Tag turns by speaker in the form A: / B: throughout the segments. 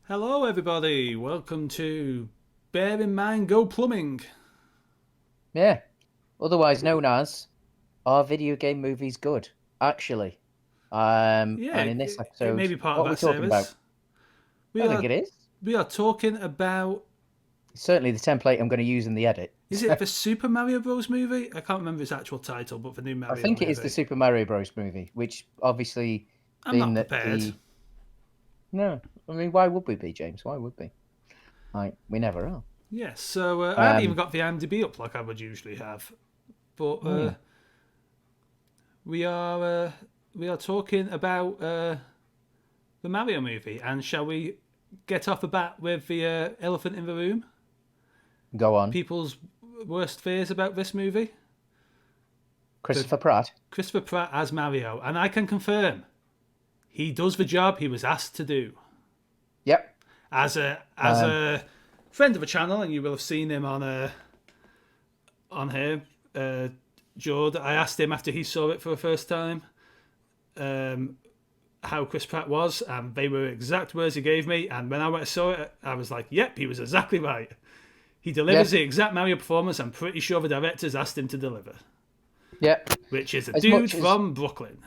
A: Hello, everybody. Welcome to Bear in Mind Go Plumbing.
B: Yeah, otherwise known as Are Video Game Movies Good? Actually.
A: Yeah,
B: And in this
A: it may
B: episode,
A: be part of
B: what are we
A: that
B: talking about?
A: series. We
B: I think
A: are
B: it is.
A: we are talking about.
B: It's certainly the template I'm going to use in the edit.
A: Is it the Super Mario Bros. Movie? I can't remember its actual title, but the new
B: I
A: Mario
B: think it is the
A: movie.
B: Super Mario Bros. Movie, which obviously
A: I'm
B: being
A: not
B: that
A: prepared.
B: the no, I mean, why would we be, James? Why would we? Like, we never are.
A: Yes, so I haven't even
B: Um,
A: got the IMDb up like I would usually have, but
B: hmm,
A: we are we are talking about the Mario movie, and shall we get off the bat with the elephant in the room?
B: Go on,
A: People's worst fears about this movie? The
B: Christopher Pratt.
A: Christopher Pratt as Mario, and I can confirm he does the job he was asked to do.
B: Yep.
A: As
B: Um,
A: a friend of the channel, and you will have seen him on here, Jord. I asked him after he saw it for the first time how Chris Pratt was, and they were exact words he gave me. And when I went and saw it, I was like, "Yep, he was exactly right. He delivers
B: yeah,
A: the exact Mario performance I'm pretty sure the directors asked him to deliver,
B: yeah.
A: which is a
B: As
A: dude
B: much as
A: from Brooklyn."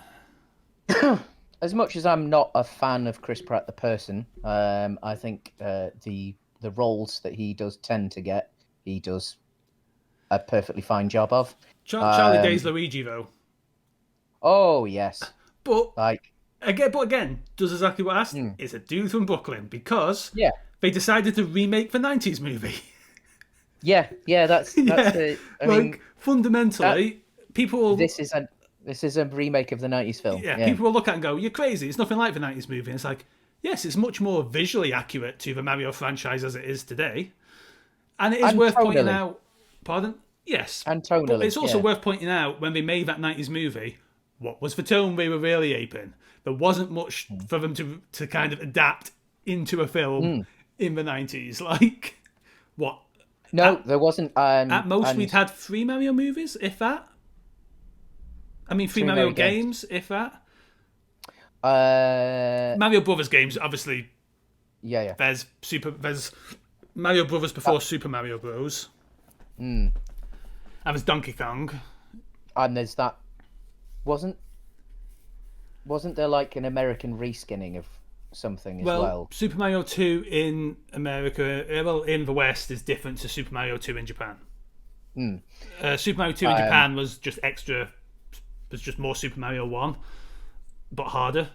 B: as much as I'm not a fan of Chris Pratt the person, I think the roles that he does tend to get, he does a perfectly fine job of.
A: Charlie Day's
B: Um,
A: Luigi, though.
B: oh yes,
A: But
B: like
A: again, does exactly what I asked.
B: hmm,
A: It's a dude from Brooklyn because
B: yeah,
A: they decided to remake the '90s movie.
B: yeah. That's
A: Yeah,
B: the. I mean,
A: like
B: that
A: fundamentally, people.
B: this is a remake of the '90s film.
A: Yeah,
B: Yeah,
A: people will look at it and go, "You're crazy. It's nothing like the '90s movie." And it's like, yes, it's much more visually accurate to the Mario franchise as it is today, and it is
B: and
A: worth pointing
B: tonally,
A: out. Pardon? Yes,
B: and
A: but
B: tonally,
A: it's also
B: yeah.
A: worth pointing out when they made that '90s movie, what was the tone they were really aping? There wasn't much for them to kind of adapt into a film
B: Mm.
A: in the '90s. Like what?
B: No, there wasn't.
A: At most, we'd
B: And
A: had three Mario movies, if that. I mean, three
B: three
A: Mario
B: Mario games.
A: games, if that.
B: Uh,
A: Mario Brothers games, obviously.
B: yeah, yeah.
A: There's Mario Brothers
B: Uh,
A: before Super Mario Bros.
B: mm.
A: And there's Donkey Kong.
B: And there's that. Wasn't wasn't there like an American reskinning of something as
A: Well,
B: well?
A: Super Mario 2 in America, well, in the West, is different to Super Mario 2 in Japan.
B: Mm.
A: Super Mario 2 in
B: Um,
A: Japan was just extra, was just more Super Mario 1, but harder.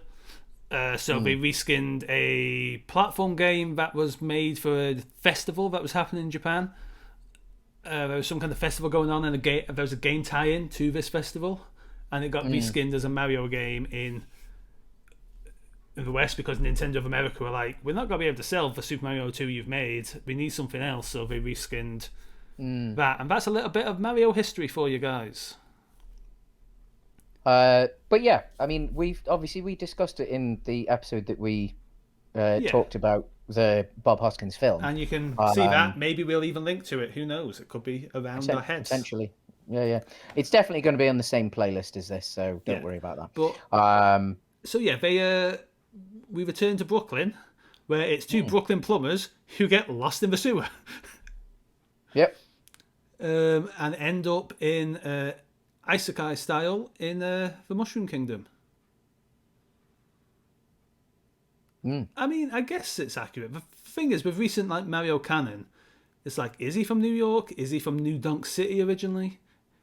A: So they
B: mm,
A: reskinned a platform game that was made for a festival that was happening in Japan. There was some kind of festival going on, and there was a game tie-in to this festival, and it got
B: mm,
A: reskinned as a Mario game in the West because Nintendo of America were like, "We're not going to be able to sell the Super Mario 2 you've made. We need something else," so they reskinned
B: mm.
A: that, and that's a little bit of Mario history for you guys.
B: But yeah, I mean, we discussed it in the episode that we
A: Yeah,
B: talked about the Bob Hoskins film.
A: and you can see
B: Um,
A: that. Maybe we'll even link to it. Who knows? It could be around our heads.
B: Potentially, yeah, yeah. It's definitely going to be on the same playlist as this, so don't
A: Yeah,
B: worry about
A: but
B: that.
A: so yeah, we return to Brooklyn, where it's two
B: Hmm,
A: Brooklyn plumbers who get lost in the sewer
B: yep.
A: and end up in Isekai style in the Mushroom Kingdom.
B: Mm.
A: I mean, I guess it's accurate. The thing is, with recent like Mario canon, it's like, is he from New York? Is he from New Donk City originally?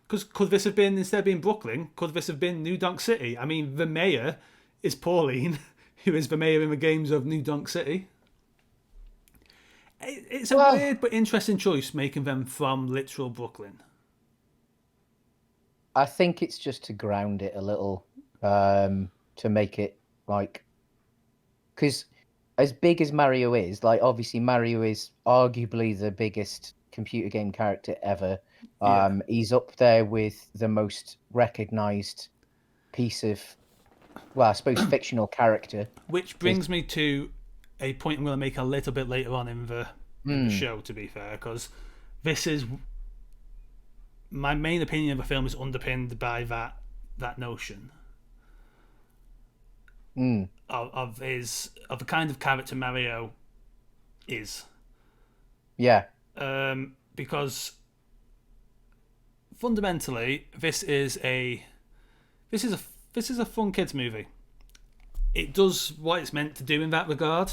A: Because could this have been, instead of being Brooklyn, could this have been New Donk City? I mean, the mayor is Pauline, who is the mayor in the games of New Donk City. It's a
B: Well,
A: weird but interesting choice making them from literal Brooklyn.
B: I think it's just to ground it a little, to make it like, because as big as Mario is, like obviously Mario is arguably the biggest computer game character ever.
A: Yeah.
B: He's up there with the most recognized piece of, well, I suppose fictional character.
A: Which
B: Is
A: brings me to a point I'm going to make a little bit later on in the
B: mm,
A: show, to be fair, because this is my main opinion of the film is underpinned by that notion
B: mm,
A: of the kind of character Mario is.
B: Yeah.
A: Because fundamentally, this is a fun kids movie. It does what it's meant to do in that regard.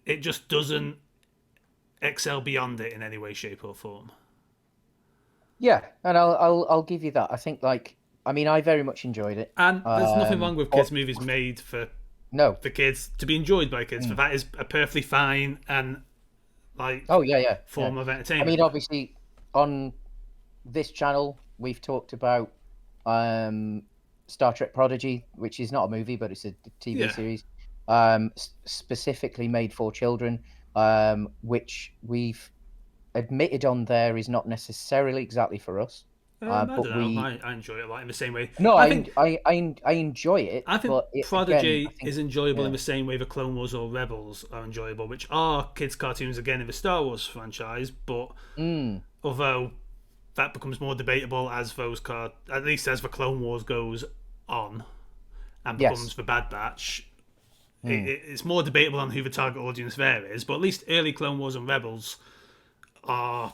A: It just doesn't excel beyond it in any way, shape, or form.
B: Yeah, and I'll give you that. I think I very much enjoyed it.
A: And there's nothing wrong with kids'
B: but-
A: movies made for
B: No.
A: kids to be enjoyed by kids. For that is a perfectly fine and
B: Oh yeah.
A: form
B: Yeah.
A: of
B: I
A: entertainment.
B: mean, obviously, on this channel, we've talked about Star Trek Prodigy, which is not a movie, but it's a TV
A: Yeah.
B: series, specifically made for children, which we've admitted on there is not necessarily exactly for us.
A: I
B: But
A: don't know. I enjoy it in the same way.
B: No,
A: I
B: I
A: think
B: enjoy it.
A: I think
B: but
A: Prodigy
B: again, I think-
A: is enjoyable in
B: yeah.
A: the same way the Clone Wars or Rebels are enjoyable, which are kids' cartoons again in the Star Wars franchise. But although that becomes more debatable as at least as the Clone Wars goes on and
B: Yes.
A: becomes the Bad Batch, it's more debatable on who the target audience there is. But at least early Clone Wars and Rebels are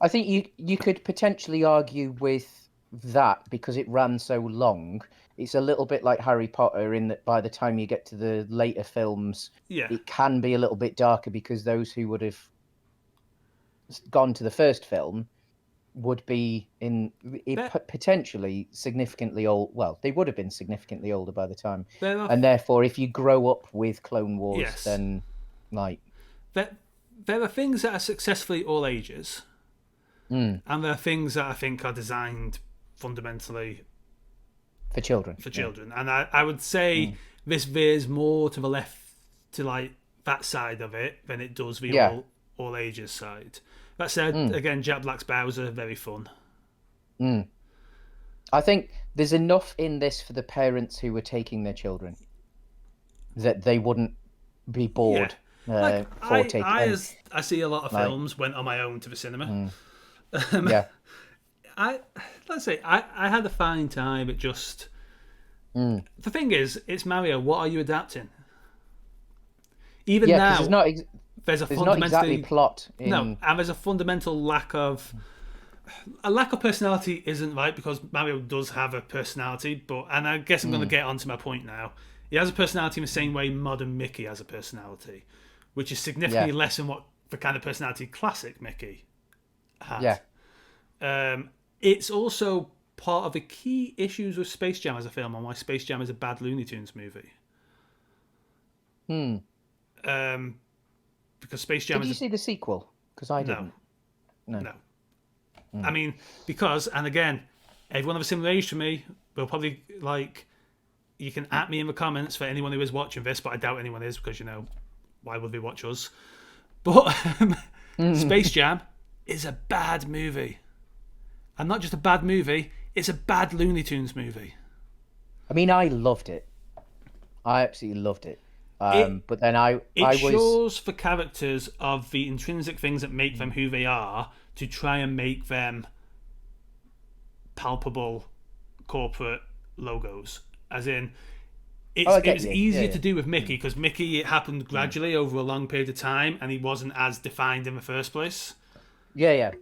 B: I think you could potentially argue with that because it ran so long. It's a little bit like Harry Potter in that by the time you get to the later films,
A: Yeah.
B: it can be a little bit darker because those who would have gone to the first film would be potentially significantly old. Well, they would have been significantly older by the time, and therefore, if you grow up with Clone Wars,
A: Yes.
B: then
A: there are things that are successfully all ages, and there are things that I think are designed fundamentally
B: for children.
A: And I would say this veers more to the left, to that side of it, than it does the all ages side. That said, again, Jack Black's Bowser, very fun.
B: I think there's enough in this for the parents who were taking their children that they wouldn't be bored.
A: I see a lot of
B: Like-
A: films went on my own to the cinema.
B: Yeah.
A: Let's say I had a fine time. It just the thing is, it's Mario. What are you adapting? Even
B: Yeah,
A: now,
B: because
A: there's a
B: there's not exactly
A: fundamentally
B: plot.
A: no, and there's a fundamental lack of personality. Isn't right because Mario does have a personality, and I guess I'm going to get onto my point now. He has a personality in the same way modern Mickey has a personality, which is significantly less than what the kind of personality classic Mickey had.
B: Yeah.
A: It's also part of the key issues with Space Jam as a film and why Space Jam is a bad Looney Tunes movie. Because Space Jam
B: Did you see the sequel? Because I didn't.
A: No. I mean, because, and again, everyone of a similar age to me will probably, you can at me in the comments for anyone who is watching this, but I doubt anyone is because, why would they watch us? But Space Jam is a bad movie. And not just a bad movie, it's a bad Looney Tunes movie.
B: I mean, I loved it. I absolutely loved it. But then
A: It shows the characters of the intrinsic things that make them who they are to try and make them palpable corporate logos. As in, it was easier to do with Mickey because Mickey, it happened gradually over a long period of time and he wasn't as defined in the first place.
B: Yeah.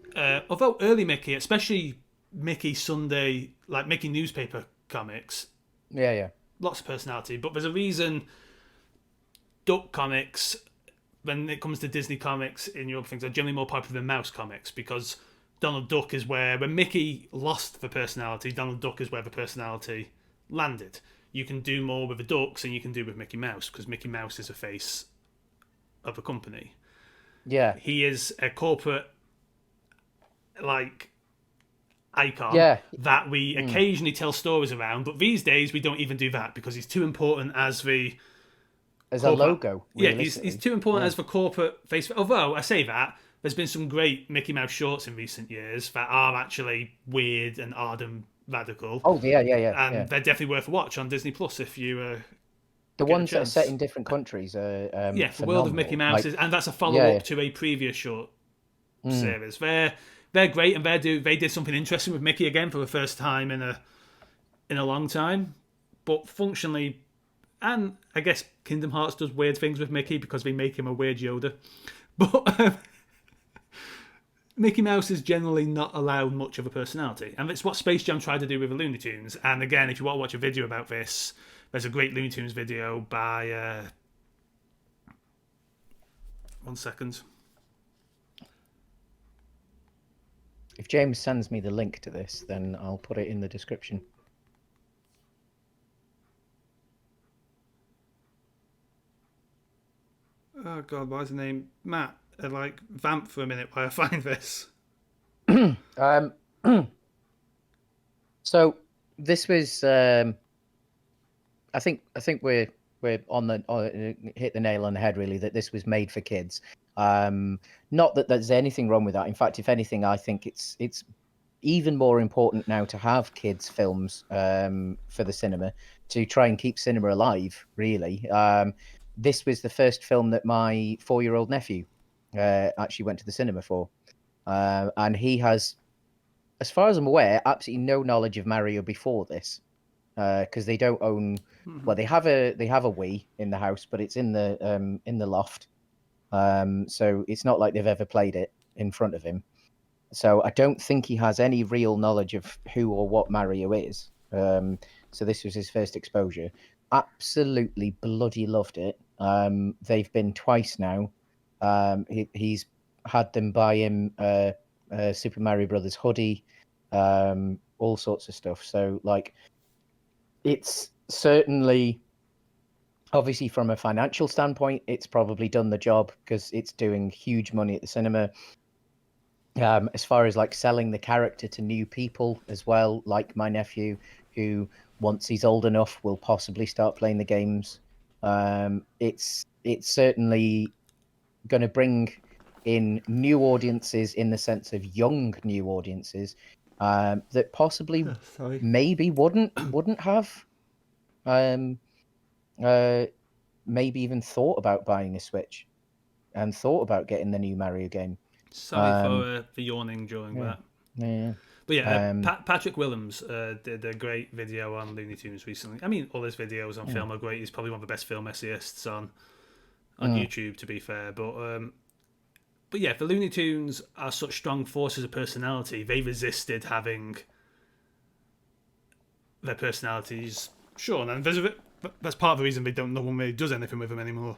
A: Although early Mickey, especially Mickey Sunday, like Mickey newspaper comics,
B: Yeah.
A: lots of personality. But there's a reason Duck comics, when it comes to Disney comics in Europe, things are generally more popular than Mouse comics because Donald Duck is where, when Mickey lost the personality, Donald Duck is where the personality landed. You can do more with the ducks than you can do with Mickey Mouse because Mickey Mouse is a face of a company.
B: Yeah.
A: He is a corporate icon that we occasionally tell stories around, but these days we don't even do that because he's too important as a
B: logo.
A: Yeah, he's too important as the corporate face. Although I say that, there's been some great Mickey Mouse shorts in recent years that are actually weird and odd and radical.
B: Oh yeah.
A: And they're definitely worth a watch on Disney Plus if you.
B: The ones that are set in different countries are
A: the World of Mickey Mouse, and that's a follow up to a previous short series. They're great, and they did something interesting with Mickey again for the first time in in a long time, but functionally, and I guess Kingdom Hearts does weird things with Mickey because they make him a weird Yoda, but Mickey Mouse is generally not allowed much of a personality, and it's what Space Jam tried to do with the Looney Tunes. And again, if you want to watch a video about this, there's a great Looney Tunes video by 1 second.
B: If James sends me the link to this, then I'll put it in the description.
A: Oh God, why is the name Matt? Like vamp for a minute while I find this.
B: So this was, I think we're hit the nail on the head really, that this was made for kids. Not that there's anything wrong with that. In fact, if anything, I think it's even more important now to have kids films for the cinema to try and keep cinema alive. Really, this was the first film that my 4-year-old nephew actually went to the cinema for, and he has, as far as I'm aware, absolutely no knowledge of Mario before this, because they don't own. Well, they have a Wii in the house, but it's in the loft, so it's not like they've ever played it in front of him. So I don't think he has any real knowledge of who or what Mario is. So this was his first exposure. Absolutely bloody loved it. They've been twice now. He's had them buy him a Super Mario Brothers hoodie, all sorts of stuff. So like, it's certainly, obviously from a financial standpoint, it's probably done the job because it's doing huge money at the cinema. As far as like selling the character to new people as well, like my nephew, who once he's old enough will possibly start playing the games. It's certainly going to bring in new audiences, in the sense of young new audiences that possibly maybe wouldn't have maybe even thought about buying a Switch and thought about getting the new Mario game.
A: Sorry for yawning during that.
B: Yeah.
A: But yeah, Patrick Willems did a great video on Looney Tunes recently. I mean, all his videos on film are great. He's probably one of the best film essayists on YouTube, to be fair. But yeah, the Looney Tunes are such strong forces of personality. They resisted having their personalities shown, and that's part of the reason no one really does anything with them anymore.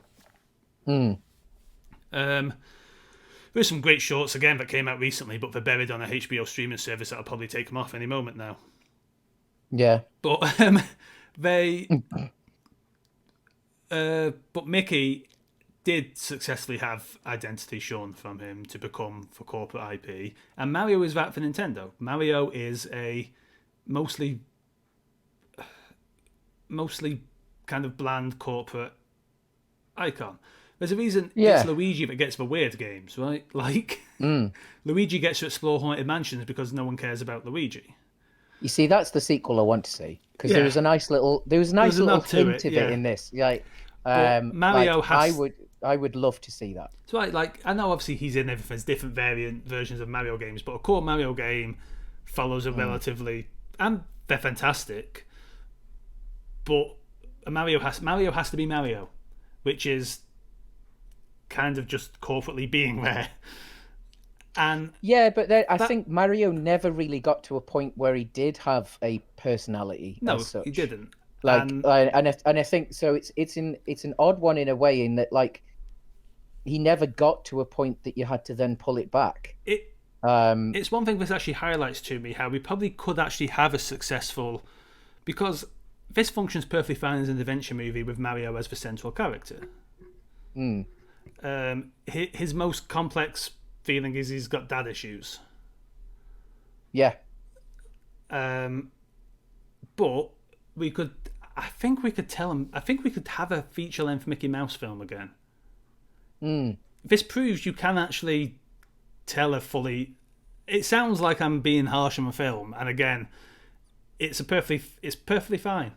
A: There's some great shorts again that came out recently, but they're buried on a HBO streaming service that'll probably take them off any moment now.
B: Yeah,
A: but but Mickey did successfully have identity shown from him to become for corporate IP, and Mario is that for Nintendo. Mario is a mostly kind of bland corporate icon. There's a reason it's Luigi that gets the weird games, right? Like, Luigi gets to explore haunted mansions because no one cares about Luigi.
B: You see, that's the sequel I want to see, because there was a nice little hint of it in this. Like,
A: Mario has.
B: I would love to see that.
A: So, like, I know obviously he's in everything. There's different variant versions of Mario games, but a core Mario game follows a relatively, and they're fantastic. But Mario has to be Mario, which is kind of just corporately being there. And
B: but I think Mario never really got to a point where he did have a personality.
A: No,
B: as such.
A: He didn't.
B: Like, and I think so. It's an odd one in a way, in that like he never got to a point that you had to then pull it back.
A: It's one thing this actually highlights to me how we probably could actually have a successful, because this functions perfectly fine as an adventure movie with Mario as the central character. His most complex feeling is he's got dad issues.
B: Yeah.
A: But I think we could have a feature-length Mickey Mouse film again. This proves you can actually tell a fully. It sounds like I'm being harsh on the film, and again, it's perfectly fine,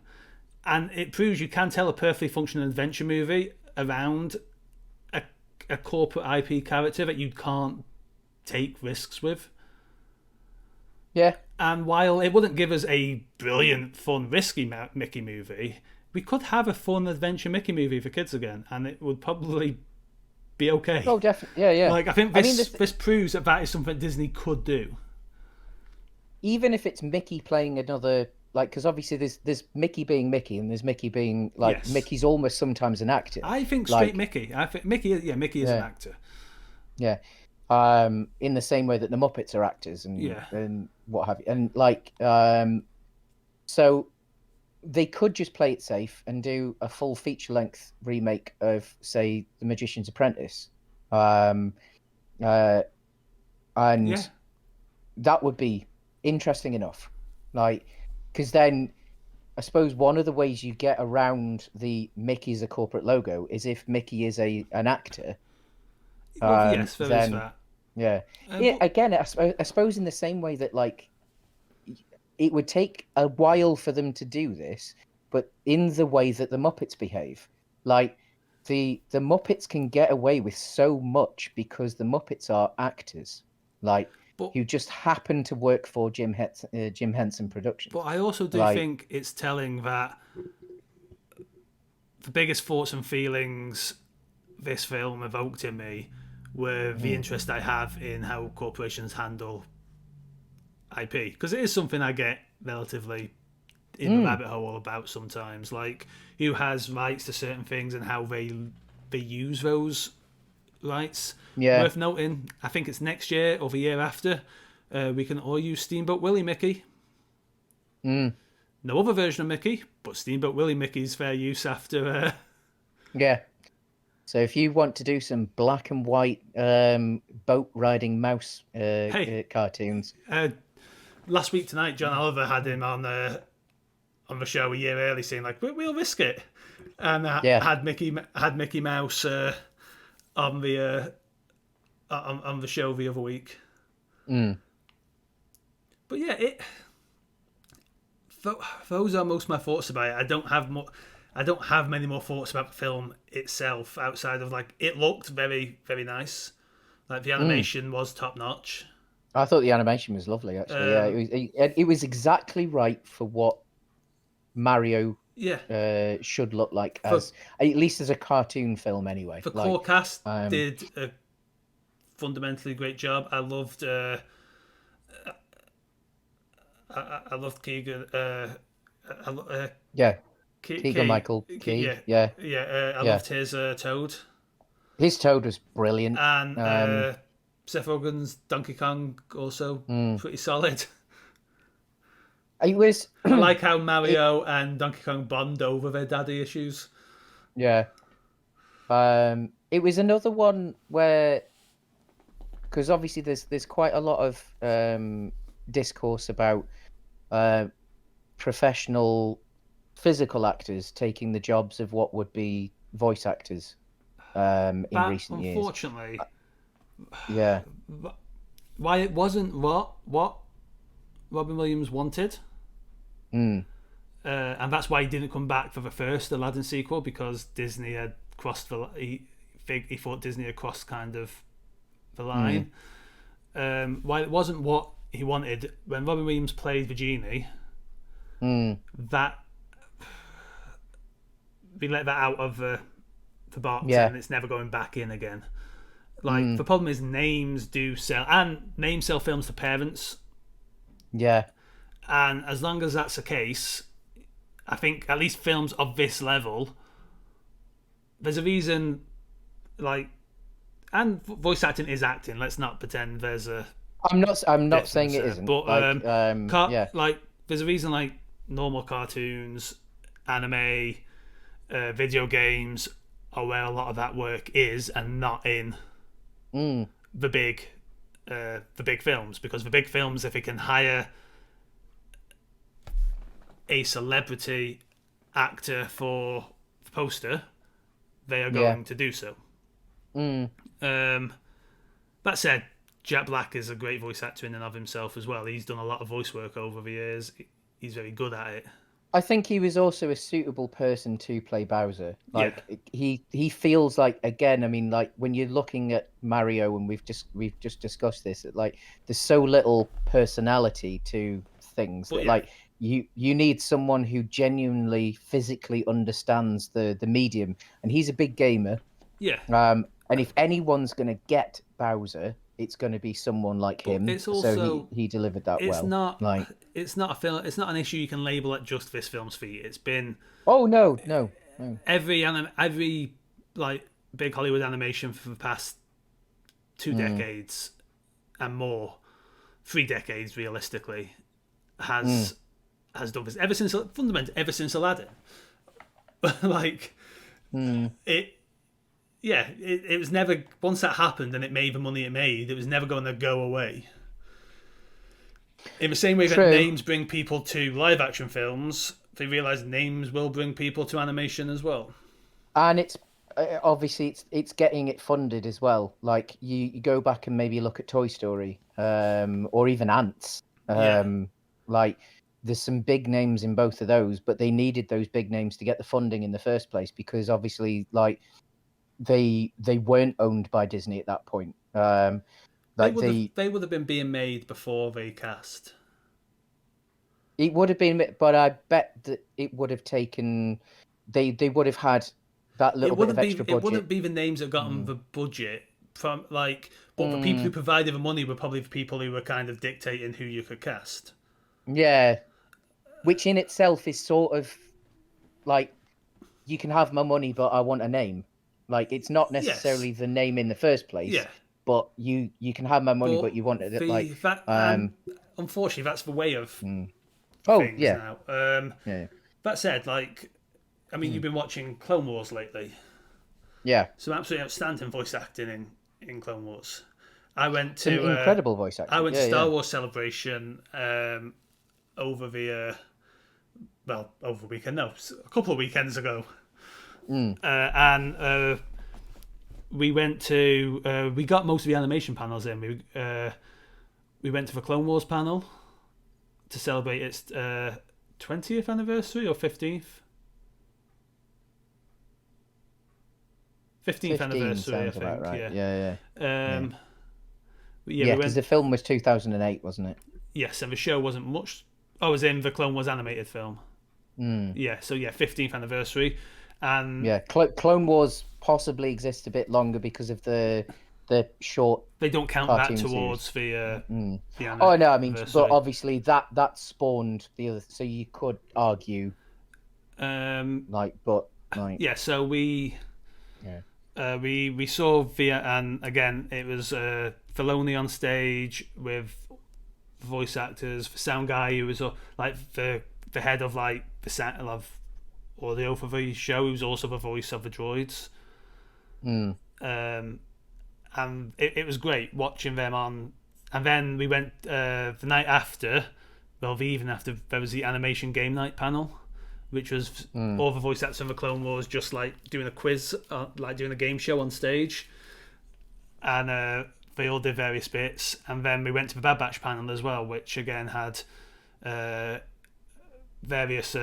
A: and it proves you can tell a perfectly functional adventure movie around a corporate IP character that you can't take risks with.
B: Yeah.
A: And while it wouldn't give us a brilliant, fun, risky Mickey movie, we could have a fun adventure Mickey movie for kids again, and it would probably be okay.
B: Oh, definitely. Yeah, yeah.
A: Like, I think
B: I mean,
A: this proves that is something Disney could do.
B: even if it's Mickey playing another, like, because obviously there's Mickey being Mickey and there's Mickey being like
A: Yes.
B: Mickey's almost sometimes an actor.
A: I think straight Mickey. I think Mickey is an actor.
B: Yeah. In the same way that the Muppets are actors and what have you. And like so they could just play it safe and do a full feature length remake of, say, The Magician's Apprentice. And that would be interesting enough. Like, because then I suppose one of the ways you get around the Mickey as a corporate logo is if Mickey is an actor.
A: Yes, there is that.
B: Yeah. Again, I suppose in the same way that, like, it would take a while for them to do this, but in the way that the Muppets behave. Like, the Muppets can get away with so much because the Muppets are actors, like, who just happen to work for Jim Henson Productions.
A: But I also do think it's telling that the biggest thoughts and feelings this film evoked in me were the interest I have in how corporations handle IP, because it is something I get relatively in the rabbit hole about sometimes, like who has rights to certain things and how they use those rights. Worth noting, I think it's next year or the year after, we can all use Steamboat Willie Mickey. No other version of Mickey, but Steamboat Willie Mickey's fair use after.
B: Yeah. So if you want to do some black and white boat riding mouse cartoons.
A: Last week tonight, John Oliver had him on the show a year early, saying like, "We'll risk it," and had Mickey Mouse on the show the other week. But yeah, those are most of my thoughts about it. I don't have many more thoughts about the film itself outside of, like, it looked very, very nice. Like, the animation was top notch.
B: I thought the animation was lovely, actually. It was exactly right for what Mario should look like, at least as a cartoon film, anyway.
A: The core cast did a fundamentally great job. I loved Keegan.
B: Keegan-Michael Key.
A: I loved his Toad.
B: His Toad was brilliant.
A: And Seth Rogen's Donkey Kong also pretty solid.
B: It was.
A: I like how Mario and Donkey Kong bond over their daddy issues.
B: Yeah. It was another one where, because obviously there's quite a lot of discourse about professional physical actors taking the jobs of what would be voice actors in recent years.
A: Unfortunately, why it wasn't what Robin Williams wanted, and that's why he didn't come back for the first Aladdin sequel, because Disney had crossed he thought Disney had crossed kind of the line. Why it wasn't what he wanted when Robin Williams played the genie, that we let that out of the box, and it's never going back in again. Like, the problem is names do sell, and names sell films to parents.
B: Yeah.
A: And as long as that's the case, I think at least films of this level, there's a reason, like, and voice acting is acting. Let's not pretend there's a.
B: I'm not saying it isn't.
A: But like, there's a reason, like, normal cartoons, anime, video games are where a lot of that work is, and not in the big films, because the big films, if it can hire a celebrity actor for the poster, they are going to do so. That said, Jack Black is a great voice actor in and of himself as well. He's done a lot of voice work over the years. He's very good at it.
B: I think he was also a suitable person to play Bowser.
A: Yeah.
B: Like he feels like, again, I mean, like when you're looking at Mario, and we've just discussed this, like there's so little personality to things
A: But
B: that
A: yeah,
B: like you need someone who genuinely physically understands the medium, and he's a big gamer.
A: yeah.
B: And if anyone's gonna get Bowser, it's gonna be someone like
A: But
B: him.
A: it's
B: So
A: also
B: he delivered that
A: it's
B: well.
A: not
B: Like,
A: it's not a film. It's not an issue you can label at just this film's feet. It's been
B: oh no, no, no.
A: every like big Hollywood animation for the past 2 decades and more, 3 decades realistically, has done this ever since fundamentally ever since Aladdin. Like it. Yeah, it was never, once that happened and it made the money it made, it was never going to go away. In the same way that
B: True.
A: names bring people to live action films, they realise names will bring people to animation as well.
B: And it's obviously it's getting it funded as well. Like you go back and maybe look at Toy Story, or even Ants.
A: Yeah.
B: Like there's some big names in both of those, but they needed those big names to get the funding in the first place, because obviously like they weren't owned by Disney at that point. Like
A: They would have been being made before they cast.
B: it would have been, but I bet that it would have taken. They would have had that little bit of extra
A: It
B: budget.
A: wouldn't be the names that got them the budget from like, but the people who provided the money were probably the people who were kind of dictating who you could cast.
B: Yeah, which in itself is sort of like, you can have my money, but I want a name. Like it's not necessarily the name in the first place.
A: Yeah.
B: But you can have my money, but you want it like
A: unfortunately that's the way of
B: oh
A: things
B: yeah.
A: now.
B: Yeah.
A: That said, like, I mean, you've been watching Clone Wars lately.
B: Yeah.
A: Some absolutely outstanding voice acting in Clone Wars. I went
B: Some
A: to
B: incredible voice acting.
A: I went to Star Wars Celebration over the over the weekend. No, a couple of weekends ago. And we went to we got most of the animation panels in. We went to the Clone Wars panel to celebrate its 20th anniversary or 15th. 15th anniversary, I think.
B: About right. Yeah.
A: Yeah,
B: because the film was 2008, wasn't it?
A: Yes, and the show wasn't much. I was in the Clone Wars animated film. Yeah, so 15th anniversary, and
B: Clone Wars possibly exists a bit longer because of the short.
A: They don't count that towards
B: series.
A: the
B: oh no, I mean, but obviously that spawned the other. So you could argue,
A: so we. Yeah. We saw via, and again it was Filoni on stage with voice actors, the sound guy who was like the head of like the sound of audio for the show, who's also the voice of the droids. And it was great watching them on. And then we went the night after, the evening after, there was the animation game night panel, which was all the voice actors in the Clone Wars just like doing a quiz, like doing a game show on stage, and they all did various bits. And then we went to the Bad Batch panel as well, which again had various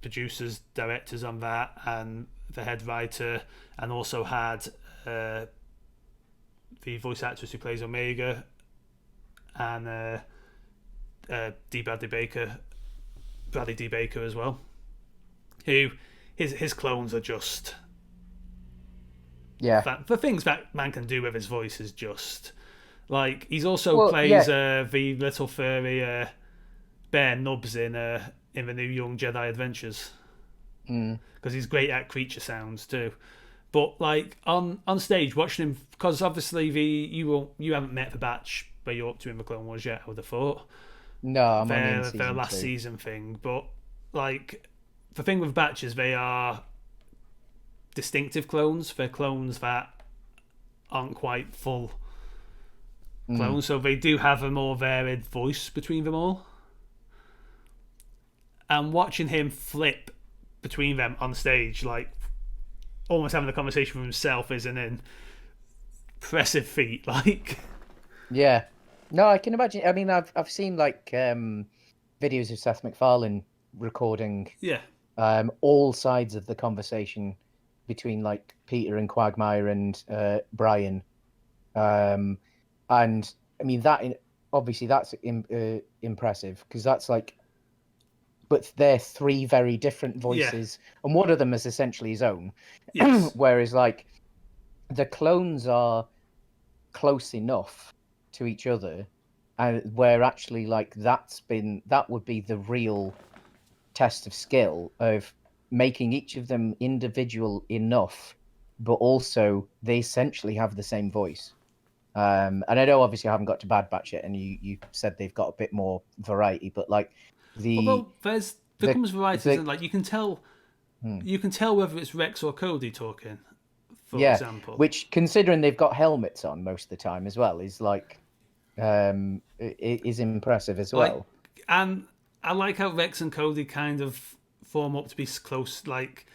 A: producers, directors on that, and the head writer, and also had the voice actress who plays Omega, and Bradley D. Baker as well. Who his clones are just the things that man can do with his voice is just like, he's also plays the little furry bear Nubs in the new Young Jedi Adventures, because he's great at creature sounds too. But like on stage watching him, because obviously you haven't met the batch where you're up to in the Clone Wars yet, I would have thought.
B: No, I'm
A: their last season thing, but like, the thing with batches, they are distinctive clones. They're clones that aren't quite full clones, so they do have a more varied voice between them all. And watching him flip between them on stage, like almost having a conversation with himself, is an impressive feat. Like,
B: yeah, no, I can imagine. I mean, I've seen like videos of Seth MacFarlane recording
A: Yeah.
B: all sides of the conversation between like Peter and Quagmire and Brian, and I mean obviously that's impressive because that's like, but they're three very different voices, and one of them is essentially his own.
A: Yes.
B: Whereas like the clones are close enough to each other, and where actually like that would be the real test of skill of making each of them individual enough, but also they essentially have the same voice. And I know obviously I haven't got to Bad Batch yet, and you said they've got a bit more variety, but like the
A: Although there
B: the
A: comes varieties, and
B: the
A: like you can tell whether it's Rex or Cody talking, for
B: yeah,
A: example.
B: which considering they've got helmets on most of the time as well is like is impressive as
A: Like,
B: well.
A: and I like how Rex and Cody kind of form up to be close. Like,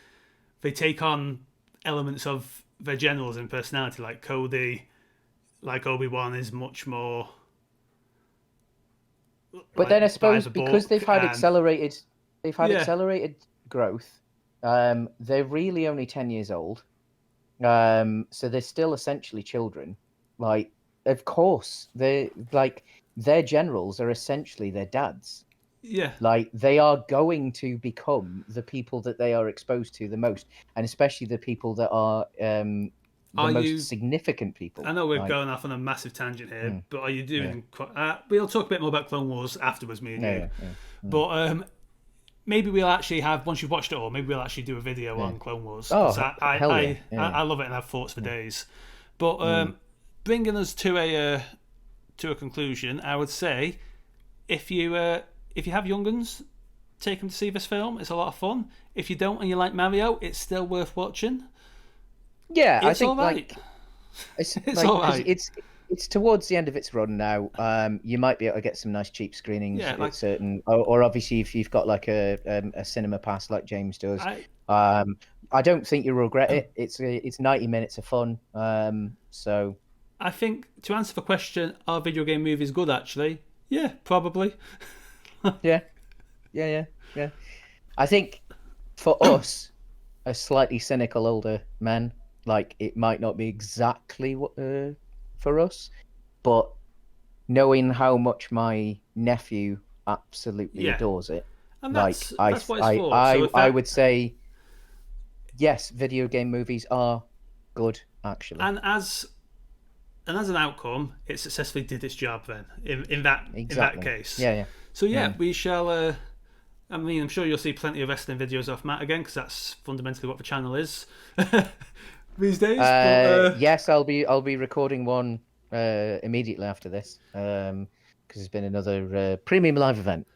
A: they take on elements of their generals in personality. Like Cody, like Obi-Wan, is much more
B: But
A: like
B: then I
A: by
B: suppose
A: the
B: because
A: book, and
B: they've had
A: yeah,
B: accelerated growth. They're really only 10 years old. So they're still essentially children. Like, of course, they like their generals are essentially their dads.
A: yeah.
B: Like they are going to become the people that they are exposed to the most, and especially the people that are the
A: Are
B: most
A: you?
B: significant
A: I
B: people.
A: know we're
B: Like,
A: going off on a massive tangent here,
B: mm,
A: but are you
B: yeah,
A: doing? We'll talk a bit more about Clone Wars afterwards, me and
B: yeah,
A: you.
B: yeah, yeah,
A: But maybe we'll actually have, once you've watched it all, maybe we'll actually do a video
B: yeah.
A: on Clone Wars, because
B: Oh, hell yeah, yeah,
A: I love it and have thoughts for days. But
B: mm.
A: bringing us to a conclusion, I would say if you have young uns, take them to see this film. It's a lot of fun. If you don't and you like Mario, it's still worth watching.
B: Yeah. I
A: It's all
B: think
A: right.
B: like it's
A: It's
B: like
A: all
B: because
A: right.
B: it's towards the end of its run now. You might be able to get some nice cheap screenings
A: Yeah, like
B: at certain, or obviously if you've got like a cinema pass like James does.
A: I
B: I don't think you'll regret it. It's 90 minutes of fun. So
A: I think to answer the question, are video game movies good? Actually, yeah, probably.
B: yeah, yeah, yeah, yeah. I think for us, a slightly cynical older men, like it might not be exactly what for us, but knowing how much my nephew absolutely
A: Yeah,
B: adores it,
A: and
B: like
A: that's what it's for. So if
B: I
A: that
B: would say yes, video game movies are good actually.
A: and as an outcome, it successfully did its job. Then in that
B: Exactly.
A: case,
B: Yeah, yeah,
A: so
B: yeah.
A: yeah, we shall. I mean, I'm sure you'll see plenty of wrestling videos off Matt again, because that's fundamentally what the channel is these days. But
B: Yes, I'll be recording one immediately after this. Because it's been another premium live event.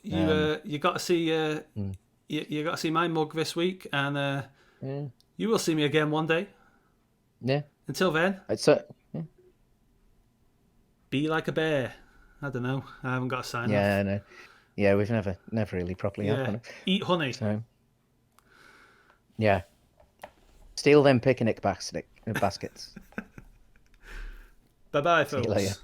A: you got to see
B: Mm,
A: you got to see my mug this week, and
B: yeah,
A: you will see me again one day.
B: yeah.
A: Until then,
B: It's yeah,
A: be like a bear. I don't know. I haven't got a sign
B: yeah,
A: off.
B: I know. Yeah, we've never really properly had
A: Yeah,
B: one.
A: eat honey.
B: So yeah, steal them picnic baskets.
A: Bye bye,
B: See you later.
A: folks.